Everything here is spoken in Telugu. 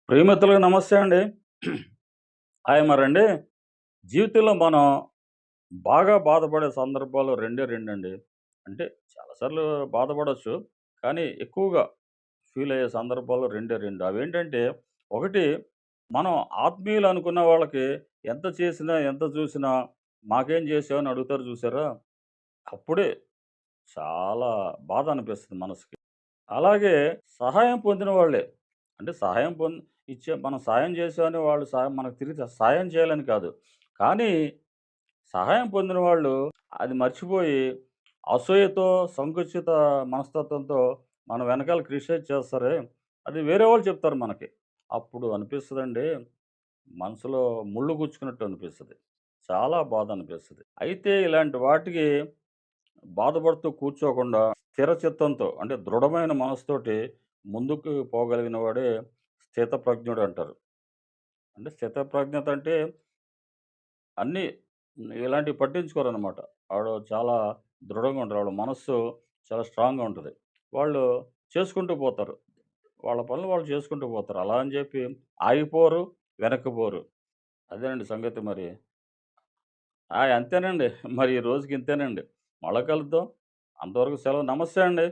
ప్రియమిత్రులకు నమస్తే అండి. హాయ్ మరండి. జీవితంలో మనం బాగా బాధపడే సందర్భాలు రెండే రెండండి. అంటే చాలా సార్లు బాధపడొచ్చు. కానీ ఎక్కువగా ఫీల్ అయ్యే సందర్భాలు రెండే రెండు. అవేంటంటే, ఒకటి మనం ఆత్మీయులు అనుకున్న వాళ్ళకి ఎంత చేసినా, ఎంత చూసినా మాకేం చేసావు అని అడుగుతారు చూసారా? అప్పుడే చాలా బాధ అనిపిస్తుంది మనసుకి. అలాగే సహాయం పొందిన వాళ్ళే. అంటే సహాయం మనం సాయం చేశామని వాళ్ళు మనకు తిరిగి సాయం చేయాలని కాదు. కానీ సహాయం పొందిన వాళ్ళు అది మర్చిపోయి అసూయతో, సంకుచిత మనస్తత్వంతో మన వెనకాల క్రిటిసైజ్ చేస్తారే, అది వేరే వాళ్ళు చెప్తారు మనకి. అప్పుడు అనిపిస్తదండి, మనసులో ముళ్ళు గుచ్చుకున్నట్టు అనిపిస్తది. చాలా బాధ అనిపిస్తది. అయితే ఇలాంటి వాటికి బాధపడుతూ కూర్చోకుండా స్థిర చిత్తంతో అంటే దృఢమైన మనసుతోటి ముందుకు పోగలిగిన వాడే స్థితప్రజ్ఞుడు అంటారు. అంటే స్థితప్రజ్ఞత అంటే అన్నీ ఇలాంటివి పట్టించుకోరనమాట. ఆడు చాలా దృఢంగా ఉంటారు. వాళ్ళ మనస్సు చాలా స్ట్రాంగ్‌గా ఉంటది. వాళ్ళు చేసుకుంటూ పోతారు. వాళ్ళ పనులు వాళ్ళు చేసుకుంటూ పోతారు. అలా అని చెప్పి ఆగిపోరు, వెనక్కి పోరు. అదేనండి సంగతి మరి. అంతేనండి. మరి ఈ రోజుకి ఇంతేనండి. మళ్ళా కలుద్దాం. అంతవరకు సెలవు. నమస్తే అండి.